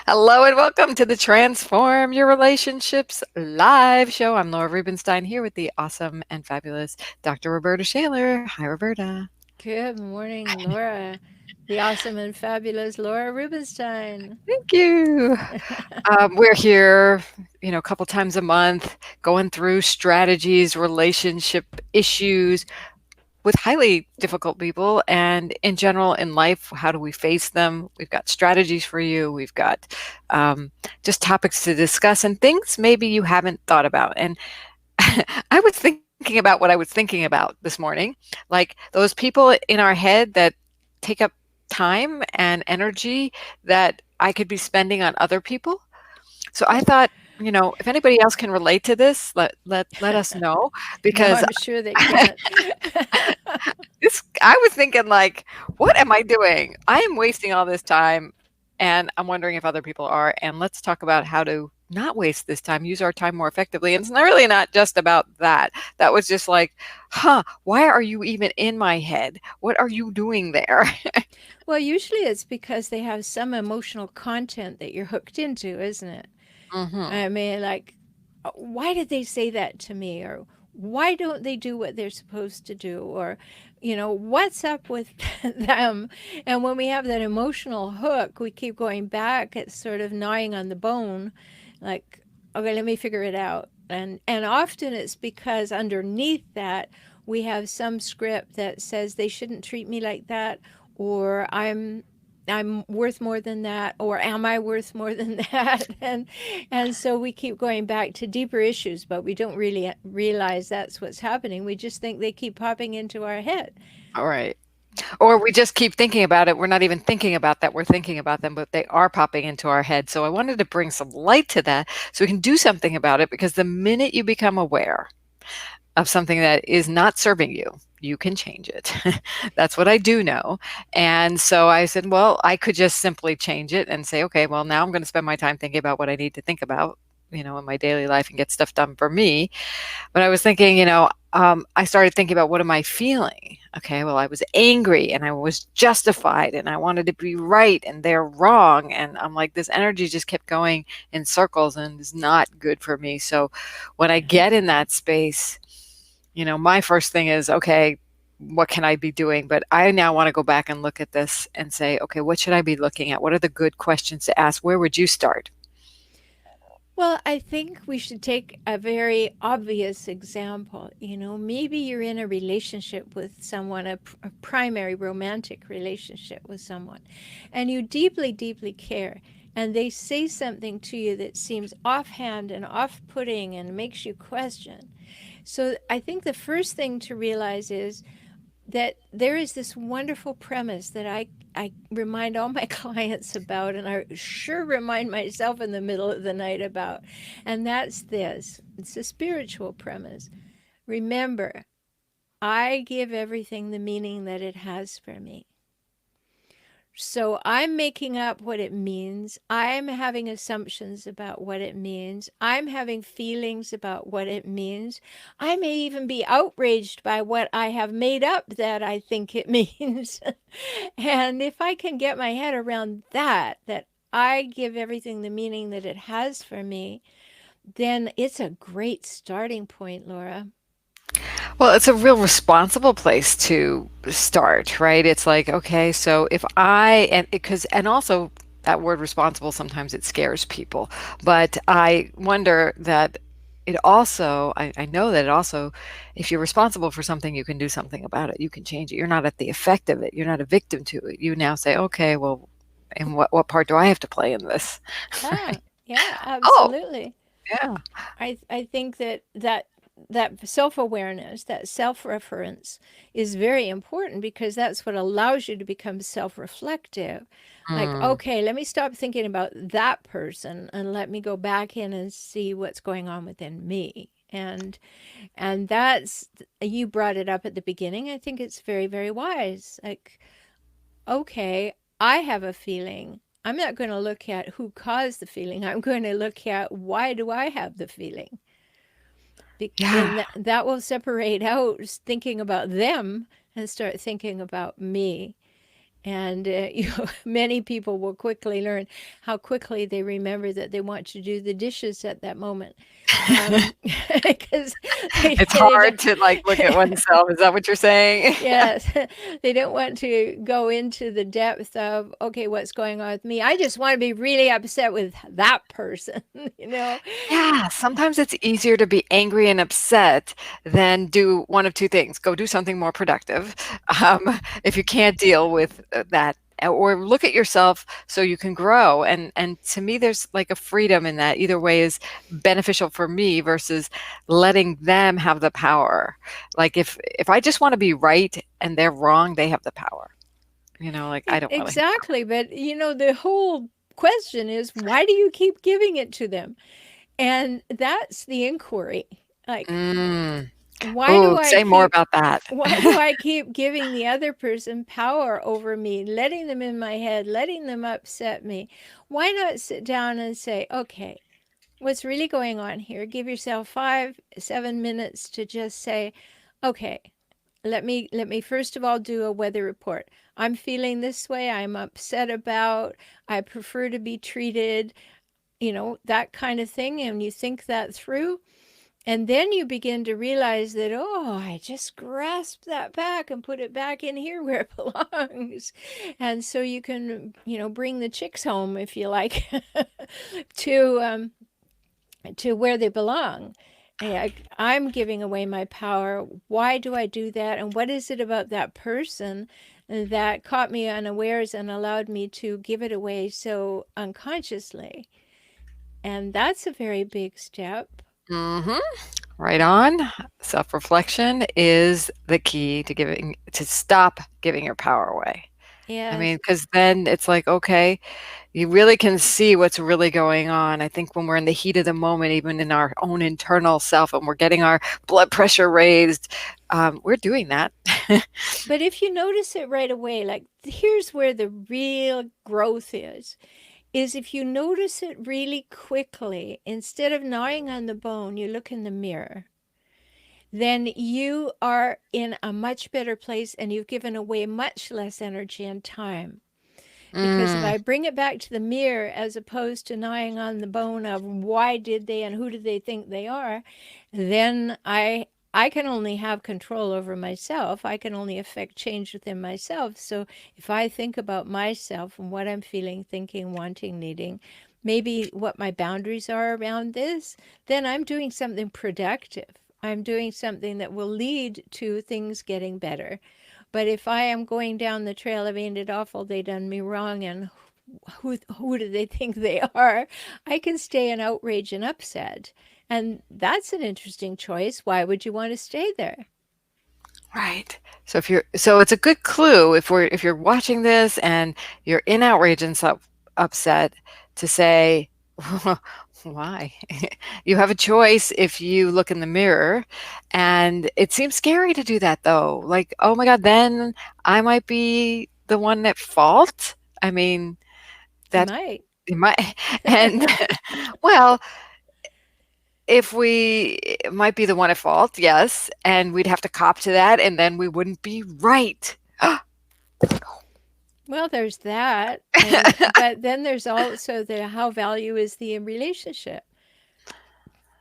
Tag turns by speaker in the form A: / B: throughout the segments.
A: Hello and welcome to the Transform Your Relationships live show. I'm Laura Rubinstein here with the awesome and fabulous Dr. Rhoberta Shaler. Hi, Rhoberta.
B: Good morning, Laura. The awesome and fabulous Laura Rubinstein.
A: Thank you. We're here, a couple times a month, going through strategies, relationship issues with highly difficult people, and in general in life. How do we face them? We've got strategies for you. We've got just topics to discuss and things maybe you haven't thought about. And I was thinking about what I was thinking about this morning, like those people in our head that take up time and energy that I could be spending on other people. So I thought, if anybody else can relate to this, let us know,
B: No,
A: because
B: I'm sure they can't.
A: this I was thinking, like, what am I doing? I am wasting all this time, and I'm wondering if other people are. And let's talk about how to not waste this time, use our time more effectively. And it's not really not just about that. That was just like, why are you even in my head? What are you doing there?
B: Well, usually it's because they have some emotional content that you're hooked into, isn't it?
A: Hmm.
B: I mean, like, why did they say that to me? Or why don't they do what they're supposed to do? Or, what's up with them? And when we have that emotional hook, we keep going back. It's sort of gnawing on the bone, like, okay, let me figure it out. And often it's because underneath that, we have some script that says they shouldn't treat me like that, or I'm worth more than that, or am I worth more than that? And so we keep going back to deeper issues, but we don't really realize that's what's happening. We just think they keep popping into our head.
A: All right. Or we just keep thinking about it. We're not even thinking about that. We're thinking about them, but they are popping into our head. So I wanted to bring some light to that so we can do something about it, because the minute you become aware of something that is not serving you, you can change it. That's what I do know. And so I said, well, I could just simply change it and say, okay, well, now I'm going to spend my time thinking about what I need to think about, in my daily life and get stuff done for me. But I was thinking, I started thinking about, what am I feeling? Okay, well, I was angry and I was justified and I wanted to be right and they're wrong. And I'm like, this energy just kept going in circles and is not good for me. So when I get in that space, my first thing is, okay, what can I be doing? But I now want to go back and look at this and say, okay, what should I be looking at? What are the good questions to ask? Where would you start?
B: Well, I think we should take a very obvious example. Maybe you're in a relationship with someone, a primary romantic relationship with someone, and you deeply, deeply care. And they say something to you that seems offhand and off putting and makes you question. So I think the first thing to realize is that there is this wonderful premise that I remind all my clients about, and I sure remind myself in the middle of the night about. And that's this: it's a spiritual premise. Remember, I give everything the meaning that it has for me. So I'm making up what it means. I'm having assumptions about what it means. I'm having feelings about what it means. I may even be outraged by what I have made up that I think it means. And if I can get my head around that I give everything the meaning that it has for me, then it's a great starting point, Laura.
A: Well, it's a real responsible place to start, right? It's like, okay, so if I, and because, and also that word responsible, sometimes it scares people. But I wonder that it also, I know that it also, if you're responsible for something, you can do something about it. You can change it. You're not at the effect of it. You're not a victim to it. You now say, okay, well, and what part do I have to play in this?
B: Yeah,
A: Right?
B: yeah,
A: Oh,
B: absolutely.
A: yeah.
B: I think that self-awareness, that self-reference is very important because that's what allows you to become self-reflective. Like,
A: Mm.
B: okay, let me stop thinking about that person and let me go back in and see what's going on within me. And that's, you brought it up at the beginning. I think it's very, very wise. Like, okay, I have a feeling. I'm not going to look at who caused the feeling. I'm going to look at why do I have the feeling?
A: Yeah.
B: And that will separate out thinking about them and start thinking about me. And many people will quickly learn how quickly they remember that they want to do the dishes at that moment, because
A: It's
B: they
A: hard
B: don't.
A: to, like, look at oneself. Is that what you're saying?
B: Yes, they don't want to go into the depth of, okay, what's going on with me. I just want to be really upset with that person, you know?
A: Yeah, sometimes it's easier to be angry and upset than do one of two things. Go do something more productive, if you can't deal with, that, or look at yourself so you can grow, and to me, there's, like, a freedom in that. Either way is beneficial for me versus letting them have the power. Like, if I just wanna be right and they're wrong, they have the power. Like, I don't really.
B: Exactly. But, the whole question is, why do you keep giving it to them? And that's the inquiry. Like,
A: Mm.
B: why do
A: Ooh,
B: I
A: say more
B: keep
A: about that.
B: why do I keep giving the other person power over me, letting them in my head, letting them upset me? Why not sit down and say, okay, what's really going on here? Give yourself 5, 7 minutes to just say, okay, let me first of all do a weather report. I'm feeling this way. I'm upset about. I prefer to be treated, that kind of thing. And you think that through. And then you begin to realize that, oh, I just grasped that back and put it back in here where it belongs. And so you can, bring the chicks home, if you like, to where they belong. I'm giving away my power. Why do I do that? And what is it about that person that caught me unawares and allowed me to give it away so unconsciously? And that's a very big step.
A: Mhm. Right on. Self-reflection is the key to stop giving your power away. I mean,
B: Yes.
A: because then it's like, okay, you really can see what's really going on. I think when we're in the heat of the moment, even in our own internal self, and we're getting our blood pressure raised, we're doing that.
B: But if you notice it right away, like here's where the real growth is if you notice it really quickly, instead of gnawing on the bone, you look in the mirror, then you are in a much better place and you've given away much less energy and time. Because if
A: Mm,
B: I bring it back to the mirror as opposed to gnawing on the bone of why did they and who do they think they are, then I can only have control over myself. I can only affect change within myself. So if I think about myself and what I'm feeling, thinking, wanting, needing, maybe what my boundaries are around this, then I'm doing something productive. I'm doing something that will lead to things getting better. But if I am going down the trail of ain't it awful, they done me wrong, and who do they think they are? I can stay in outrage and upset. And that's an interesting choice. Why would you want to stay there?
A: right. So it's a good clue if you're watching this and you're in outrage and upset to say, why? You have a choice if you look in the mirror, and it seems scary to do that though. Like, oh my God, then I might be the one at fault. I mean,
B: You
A: that
B: might.
A: it might, and well, if we it might be the one at fault, yes, and we'd have to cop to that, and then we wouldn't be right.
B: Well, there's that. And but then there's also the how value is the relationship.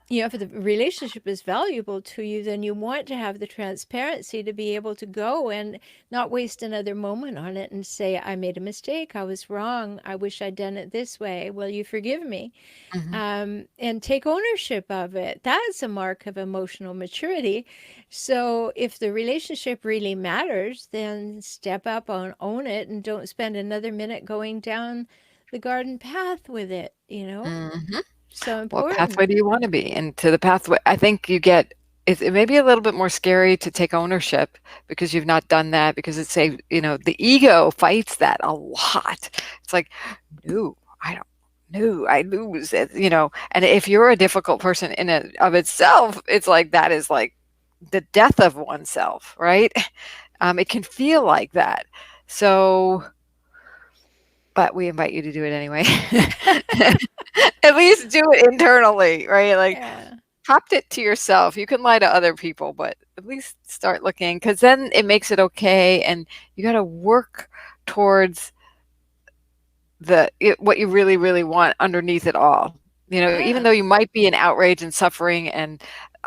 B: If the relationship is valuable to you, then you want to have the transparency to be able to go and not waste another moment on it and say, I made a mistake. I was wrong. I wish I'd done it this way. Will you forgive me?
A: Mhm.
B: And take ownership of it. That's a mark of emotional maturity. So if the relationship really matters, then step up and own it and don't spend another minute going down the garden path with it.
A: Mhm.
B: So
A: What pathway
B: important.
A: do you wanna be? And to the pathway, I think it may be a little bit more scary to take ownership because you've not done that, because the ego fights that a lot. It's like, "No, I don't no, I lose," and if you're a difficult person in and of itself, it's like that is like the death of oneself, right? It can feel like that. So, but we invite you to do it anyway. At least do it internally, right? Like,
B: Yeah.
A: prompt it to yourself. You can lie to other people, but at least start looking, because then it makes it okay, and you gotta work towards what you really, really want underneath it all. Even though
B: Ah.
A: you might be in outrage and suffering and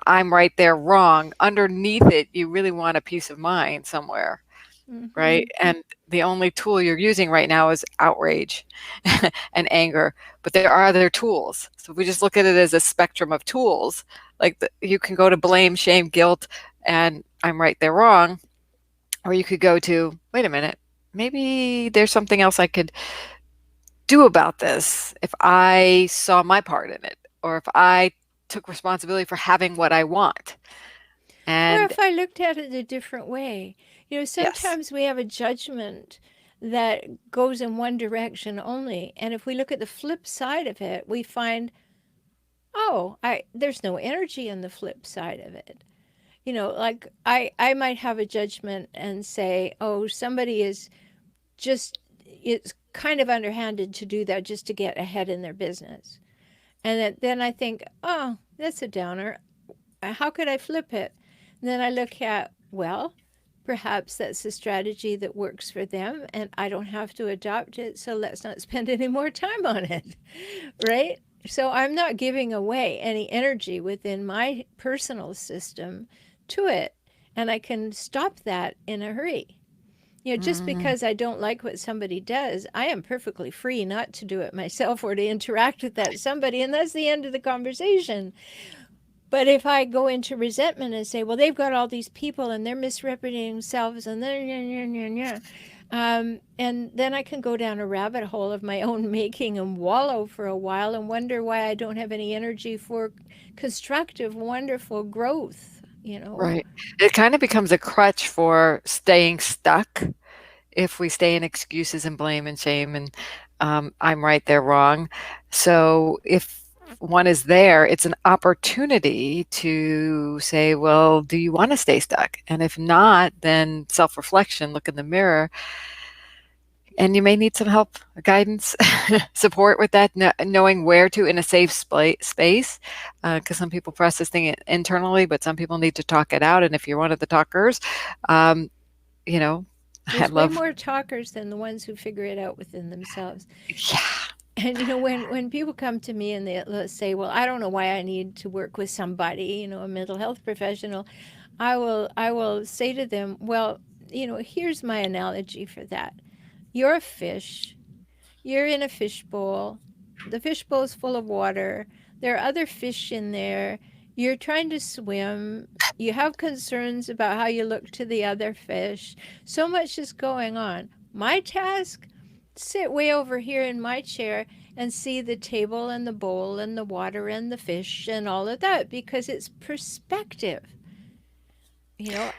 A: I'm right, they're wrong, underneath it, you really want a peace of mind somewhere,
B: Mm-hmm.
A: right? And the only tool you're using right now is outrage and anger, but there are other tools. So if we just look at it as a spectrum of tools, like you can go to blame, shame, guilt, and I'm right, they're wrong, or you could go to, wait a minute, maybe there's something else I could do about this if I saw my part in it, or if I took responsibility for having what I want.
B: Or
A: And
B: if I looked at it a different way,
A: yes,
B: sometimes we have a judgment that goes in one direction only. And if we look at the flip side of it, we find, oh, there's no energy in the flip side of it. Like I might have a judgment and say, oh, somebody is just, it's kind of underhanded to do that just to get ahead in their business. And then I think, oh, that's a downer. How could I flip it? And then I look at, well, perhaps that's a strategy that works for them and I don't have to adopt it. So let's not spend any more time on it. Right? So I'm not giving away any energy within my personal system to it. And I can stop that in a hurry. Just
A: mm,
B: because I don't like what somebody does, I am perfectly free not to do it myself or to interact with that somebody. And that's the end of the conversation. But if I go into resentment and say, well, they've got all these people and they're misrepresenting themselves and then, and then I can go down a rabbit hole of my own making and wallow for a while and wonder why I don't have any energy for constructive, wonderful growth.
A: right. It kind of becomes a crutch for staying stuck if we stay in excuses and blame and shame and I'm right, they're wrong. So if one is there, it's an opportunity to say, well, do you want to stay stuck? And if not, then self reflection, look in the mirror, and you may need some help, guidance, support with that, knowing where to in a safe space. Because some people process things internally, but some people need to talk it out. And if you're one of the talkers, um, you know, I
B: There's way
A: love,
B: more talkers than the ones who figure it out within themselves.
A: yeah,
B: And when people come to me and they say, "Well, I don't know why I need to work with somebody, a mental health professional," I will say to them, "Well, here's my analogy for that. You're a fish. You're in a fishbowl. The fishbowl is full of water. There are other fish in there. You're trying to swim. You have concerns about how you look to the other fish. So much is going on. My task, sit way over here in my chair and see the table and the bowl and the water and the fish and all of that because it's perspective.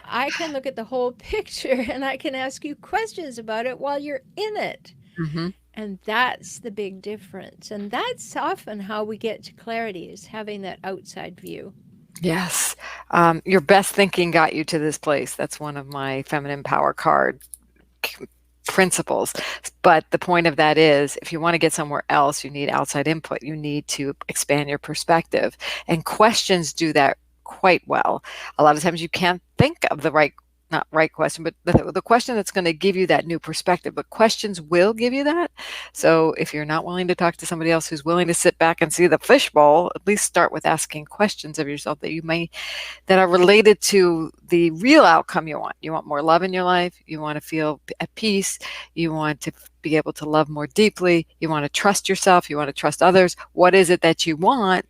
B: I can look at the whole picture and I can ask you questions about it while you're in it.
A: hmm
B: And that's the big difference. And that's often how we get to clarity is having that outside view.
A: yes. Your best thinking got you to this place. That's one of my feminine power card principles. But the point of that is if you want to get somewhere else, you need outside input. You need to expand your perspective. And questions do that quite well. A lot of times you can't think of the right not right question, but the question that's going to give you that new perspective. But questions will give you that. So if you're not willing to talk to somebody else who's willing to sit back and see the fishbowl, at least start with asking questions of yourself that are related to the real outcome you want. You want more love in your life. You want to feel at peace. You want to be able to love more deeply. You want to trust yourself. You want to trust others. What is it that you want?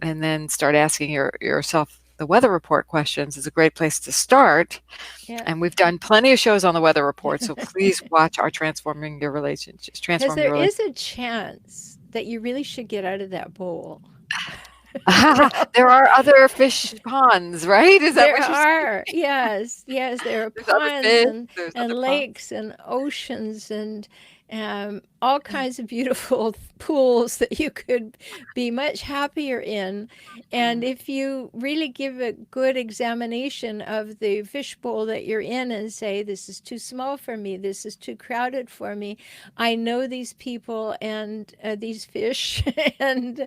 A: And then start asking yourself the weather report questions is a great place to start.
B: Yeah.
A: And we've done plenty of shows on the weather report. So please watch our
B: Because
A: Transform
B: there
A: Your Relationship.
B: is a chance that you really should get out of that bowl. you know?
A: There are other fish ponds, right? Is that
B: There
A: what you're saying?
B: are, yes, yes, there are
A: There's other
B: ponds
A: fish,
B: and,
A: there's
B: and
A: other ponds.
B: lakes and oceans and all kinds of beautiful pools that you could be much happier in. And
A: Mm,
B: if you really give a good examination of the fishbowl that you're in and say, this is too small for me, this is too crowded for me, I know these people and these fish, and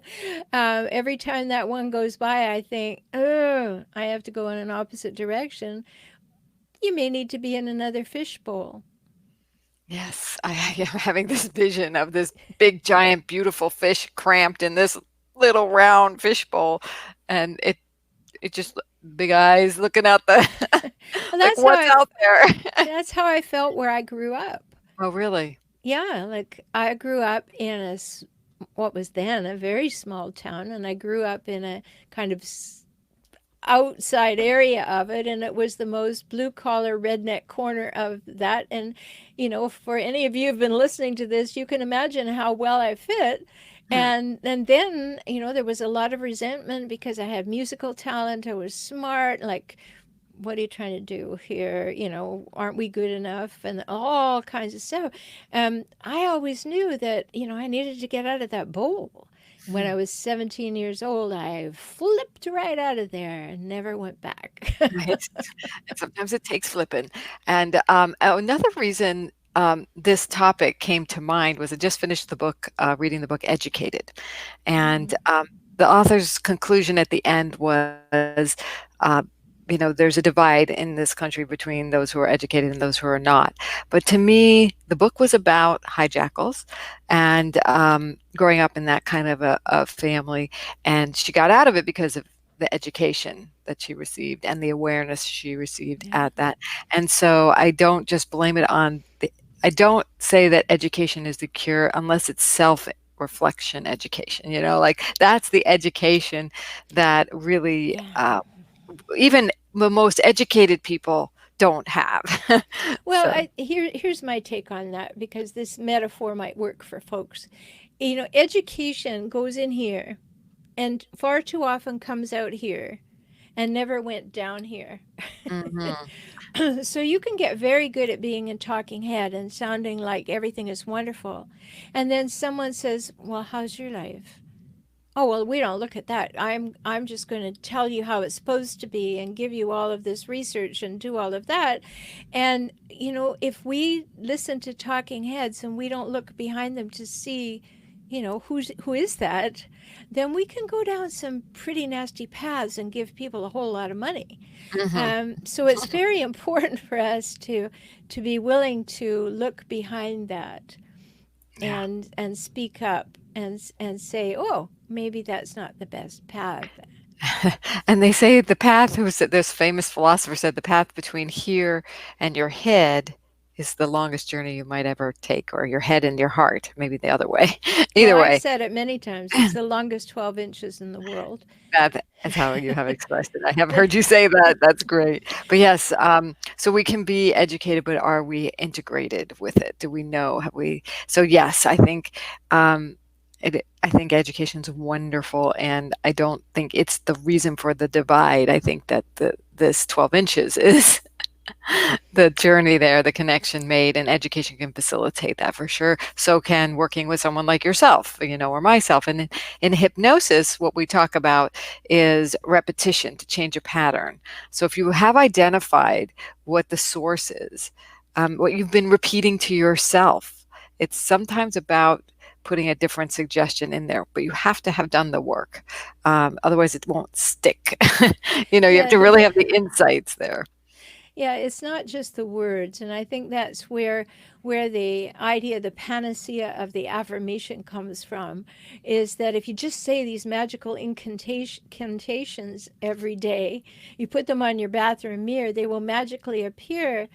B: every time that one goes by, I think, oh, I have to go in an opposite direction. You may need to be in another fishbowl.
A: Yes, I am having this vision of this big, giant, beautiful fish cramped in this little round fish bowl, and it just big eyes looking out the
B: Well,
A: like, what's out there?
B: that's how I felt where I grew up.
A: Oh, really?
B: Yeah, like I grew up in what was then a very small town, and I grew up in a kind of outside area of it, and it was the most blue collar redneck corner of that. And for any of you who've been listening to this, you can imagine how well I fit.
A: Hmm.
B: And then there was a lot of resentment because I had musical talent, I was smart, like, what are you trying to do here? Aren't we good enough? And all kinds of stuff. I always knew that, I needed to get out of that bowl. When I
A: Hmm.
B: was 17 years old, I flipped right out of there and never went back.
A: Right. And sometimes it takes flipping. And another reason this topic came to mind was I just finished the book, reading the book Educated. And
B: Mm,
A: the author's conclusion at the end was, uh, there's a divide in this country between those who are educated and those who are not. But to me, the book was about hijackals and growing up in that kind of a family. And she got out of it because of the education that she received and the awareness she received
B: yeah.
A: at that. And so I don't just blame it on I don't say that education is the cure unless it's self-reflection education, like that's the education that really
B: Yeah.
A: even the most educated people don't have.
B: Well,
A: So,
B: here's my take on that, because this metaphor might work for folks. Education goes in here and far too often comes out here and never went down here.
A: mhm,
B: So you can get very good at being a talking head and sounding like everything is wonderful. And then someone says, "Well, how's your life?" "Oh, well, we don't look at that. I'm just going to tell you how it's supposed to be and give you all of this research and do all of that." And if we listen to talking heads and we don't look behind them to see, who is that, then we can go down some pretty nasty paths and give people a whole lot of money.
A: mhm,
B: So it's very important for us to be willing to look behind that
A: yeah.
B: and speak up and say, "Oh, maybe that's not the best path."
A: And they say the path, who said, this famous philosopher said, the path between here and your head is the longest journey you might ever take, or your head and your heart, maybe the other way.
B: Well,
A: Either
B: I've
A: way,
B: said it many times. It's the longest 12 inches in the world.
A: that's how you have expressed it. I have heard you say that. That's great. But yes, so we can be educated, but are we integrated with it? Do we know? Have we? So yes, um, I think education's wonderful, and I don't think it's the reason for the divide. I think that this 12 inches is the journey there, the connection made, and education can facilitate that for sure. So can working with someone like yourself, or myself. And in hypnosis, what we talk about is repetition to change a pattern. So if you have identified what the source is, what you've been repeating to yourself, it's sometimes about putting a different suggestion in there, but you have to have done the work. Otherwise, it won't stick. You have
B: Yeah,
A: to really have the insights there.
B: yeah, it's not just the words, and I think that's where the idea, the panacea of the affirmation comes from, is that if you just say these magical incantations every day, you put them on your bathroom mirror, they will magically appear.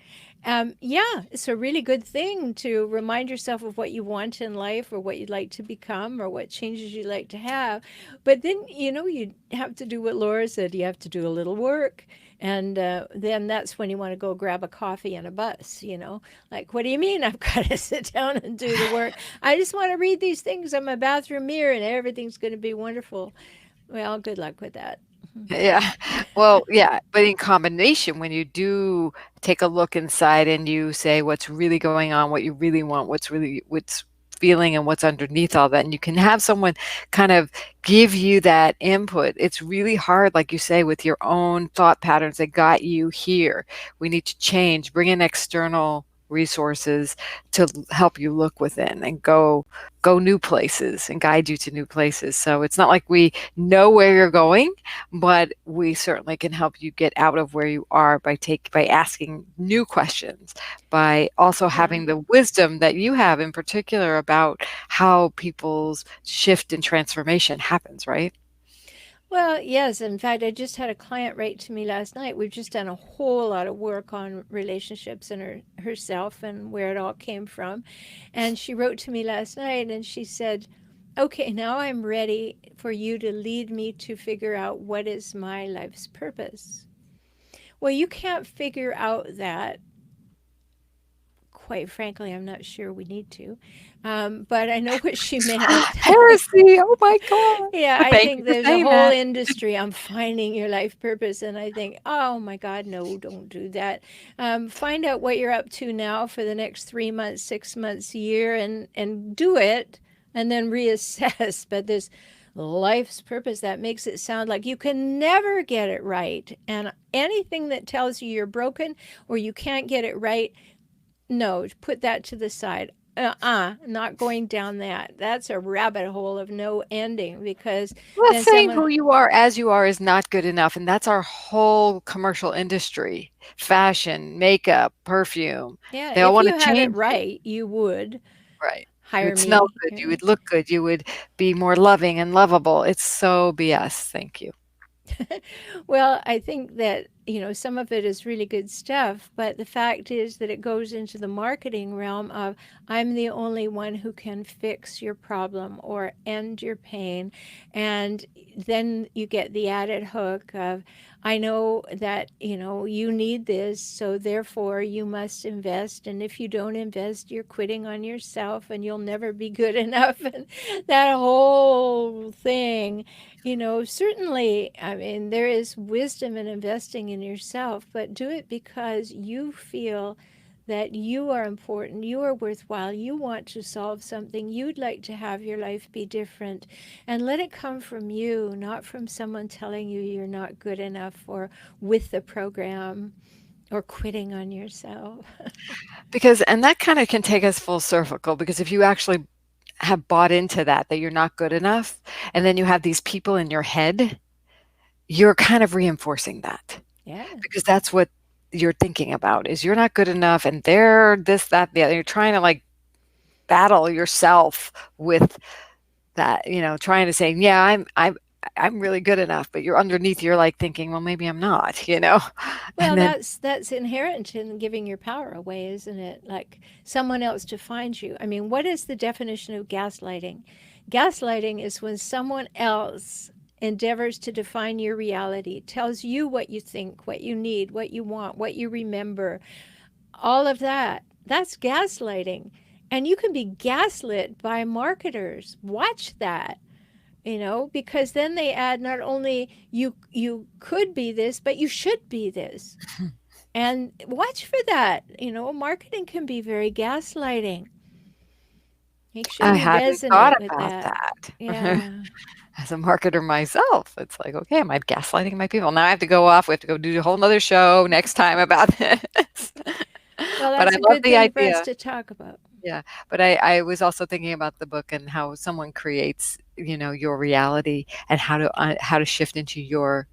B: Yeah, it's a really good thing to remind yourself of what you want in life, or what you'd like to become, or what changes you'd like to have. But then, you have to do what Laura said. You have to do a little work. And then that's when you want to go grab a coffee and a bus. Like, what do you mean I've got to sit down and do the work? I just want to read these things on my bathroom mirror and everything's going to be wonderful. Well, good luck with that.
A: Yeah. Well, yeah, but in combination, when you do take a look inside and you say what's really going on, what you really want, what's feeling and what's underneath all that, and you can have someone kind of give you that input. It's really hard, like you say, with your own thought patterns that got you here. We need to change, bring in external resources to help you look within and go new places and guide you to new places. So it's not like we know where you're going, but we certainly can help you get out of where you are by asking new questions, by also
B: Yeah.
A: having the wisdom that you have in particular about how people's shift and transformation happens, right?
B: Well, yes. In fact, I just had a client write to me last night. We've just done a whole lot of work on relationships and herself and where it all came from. And she wrote to me last night and she said, "Okay, now I'm ready for you to lead me to figure out what is my life's purpose." Well, you can't figure out that. Quite frankly, I'm not sure we need to. But I know what she meant.
A: Heresy. Oh my God.
B: Yeah, I
A: Thank you
B: think
A: for
B: there's a
A: saying
B: whole
A: that.
B: industry on finding your life purpose, and I think, oh my God, no, don't do that. Find out what you're up to now for the next 3 months, 6 months, year, and do it, and then reassess. But this life's purpose that makes it sound like you can never get it right, and anything that tells you you're broken or you can't get it right, no, put that to the side. Not going down that. That's a rabbit hole of no ending because
A: Well,
B: then
A: saying
B: someone,
A: who you are as you are is not good enough, and that's our whole commercial industry. Fashion, makeup, perfume.
B: yeah,
A: They all
B: if
A: wanna
B: you had it
A: change you.
B: right, you would
A: Right. You
B: hire
A: would smell
B: me.
A: good, you would look good, you would be more loving and lovable. It's so BS. Thank you.
B: Well, I think that, some of it is really good stuff, but the fact is that it goes into the marketing realm of I'm the only one who can fix your problem or end your pain. And then you get the added hook of I know that, you need this, so therefore you must invest. And if you don't invest, you're quitting on yourself and you'll never be good enough. And that whole thing. Certainly, I mean, there is wisdom in investing in yourself, but do it because you feel that you are important, you are worthwhile, you want to solve something, you'd like to have your life be different, and let it come from you, not from someone telling you you're not good enough or with the program or quitting on yourself.
A: Because and that kinda can take us full circle because if you actually have bought into that, that you're not good enough, and then you have these people in your head, you're kind of reinforcing that.
B: Yeah.
A: Because that's what you're thinking about is you're not good enough and they're this, that, the other. You're trying to like battle yourself with that, trying to say, yeah, I'm really good enough, but you're underneath, you're like thinking, well, maybe I'm not.
B: Well,
A: And then
B: that's inherent in giving your power away, isn't it? Like someone else defines you. I mean, what is the definition of gaslighting? Gaslighting is when someone else endeavors to define your reality, tells you what you think, what you need, what you want, what you remember, all of that. That's gaslighting. And you can be gaslit by marketers. Watch that, because then they add not only you could be this, but you should be this. And watch for that. Marketing can be very gaslighting. Make sure
A: I
B: you
A: hadn't thought
B: resonate with
A: about
B: that.
A: that.
B: Yeah.
A: As a marketer myself, it's like, okay, am I gaslighting my people? Now I have to go off. We have to go do a whole nother show next time about this.
B: Well,
A: But I
B: that's a
A: love
B: good
A: the
B: thing for us
A: idea.
B: to talk about.
A: Yeah, but I was also thinking about the book and how someone creates, your reality and how to shift into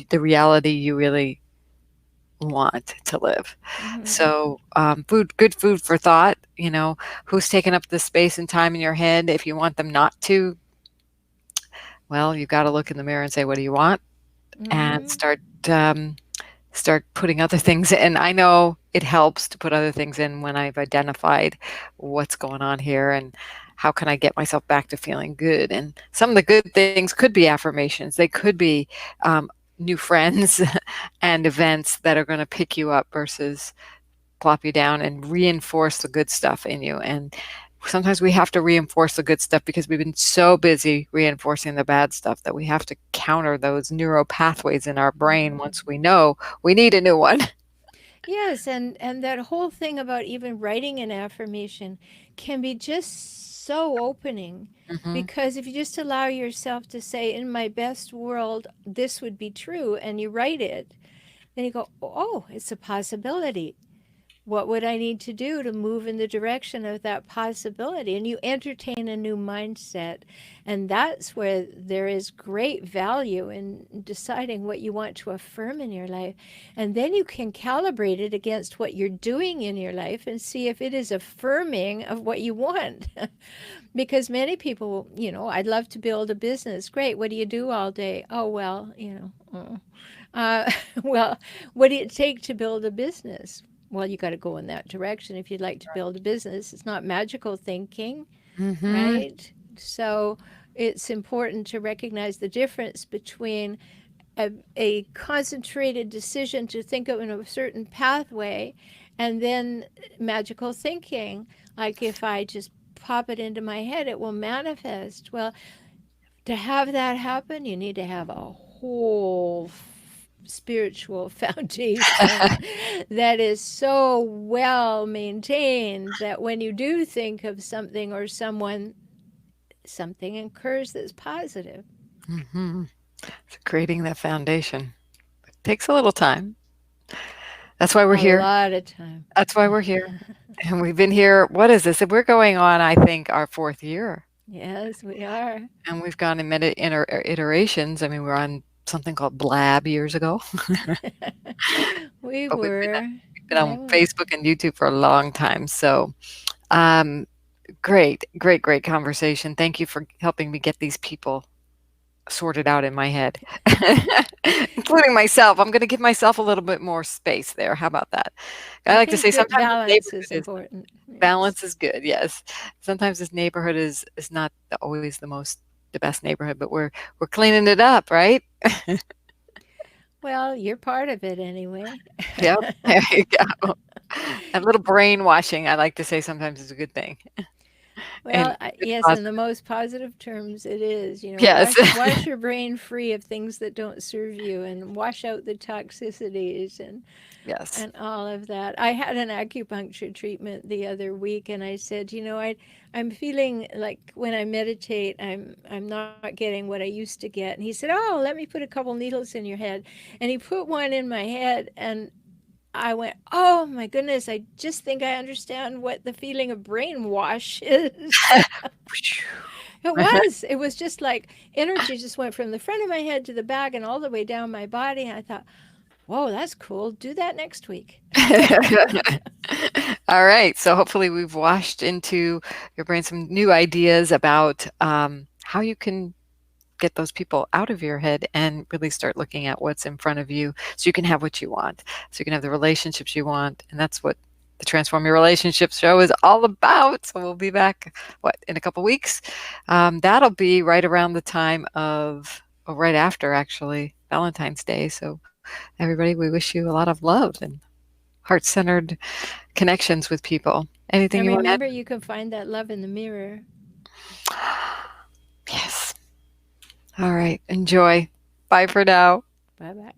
A: the reality you really want to live.
B: Hmm.
A: So, good food for thought. Who's taking up the space and time in your head? If you want them not to, well, you've got to look in the mirror and say, what do you want? And
B: Hmm.
A: um, start putting other things in. I know it helps to put other things in when I've identified what's going on here and how can I get myself back to feeling good. And some of the good things could be affirmations. They could be new friends and events that are going to pick you up versus plop you down and reinforce the good stuff in you. And sometimes we have to reinforce the good stuff because we've been so busy reinforcing the bad stuff that we have to counter those neural pathways in our brain
B: Hmm.
A: once we know we need a new one.
B: Yes, and that whole thing about even writing an affirmation can be just so opening
A: Hmm.
B: because if you just allow yourself to say, in my best world, this would be true, and you write it, then you go, oh, it's a possibility. What would I need to do to move in the direction of that possibility? And you entertain a new mindset. And that's where there is great value in deciding what you want to affirm in your life. And then you can calibrate it against what you're doing in your life and see if it is affirming of what you want. Because many people, I'd love to build a business. Great. What do you do all day? Oh, well, uh, well, what do it take to build a business? Well, you got to go in that direction if you'd like to build a business. It's not magical thinking,
A: Mhm.
B: right? So it's important to recognize the difference between a concentrated decision to think of in a certain pathway and then magical thinking. Like if I just pop it into my head, it will manifest. Well, to have that happen, you need to have a whole spiritual foundation that is so well maintained that when you do think of something or someone, something occurs that's positive.
A: Mhm. So creating that foundation takes a little time. That's why we're
B: A
A: here.
B: lot of time.
A: That's why we're here. And we've been here, what is this? We're going on, I think, our 4th year.
B: Yes, we are.
A: And we've gone in many iterations. I mean, we were on something called Blab years ago,
B: We
A: but
B: were.
A: we've been on
B: Yeah.
A: Facebook and YouTube for a long time. So, um, great, great, great conversation. Thank you for helping me get these people sorted out in my head, including myself. I'm going to give myself a little bit more space there. How about that? I
B: I
A: like to
B: think
A: say
B: that
A: sometimes this
B: balance
A: neighborhood
B: is
A: is
B: important. Yes.
A: balance is good. Yes, sometimes this neighborhood is not always the best neighborhood, but we're cleaning it up, right?
B: Well, you're part of it anyway.
A: Yep, there you go. A little brainwashing, I like to say, sometimes is a good thing, and
B: Well,
A: it's
B: yes, in the
A: positive.
B: most positive terms, it is.
A: Yes,
B: Wash your brain free of things that don't serve you, and wash out the toxicities
A: yes.
B: and all of that. I had an acupuncture treatment the other week, and I said, I'm feeling like when I meditate, I'm not getting what I used to get. And he said, "Oh, let me put a couple needles in your head," and he put one in my head, and I went, "Oh my goodness, I just think I understand what the feeling of brainwash is." It was just like energy just went from the front of my head to the back and all the way down my body. And I thought, whoa, that's cool. Do that next week.
A: All right. So hopefully we've washed into your brain some new ideas about how you can get those people out of your head and really start looking at what's in front of you so you can have what you want. So you can have the relationships you want. And that's what the Transform Your Relationships show is all about. So we'll be back, in a couple weeks? That'll be right around the time of, right after actually, Valentine's Day. So everybody, we wish you a lot of love and heart-centered connections with people. Anything
B: And
A: you want to add?
B: remember, you can find that love in the mirror.
A: Yes. All right. Enjoy. Bye for now.
B: Bye bye.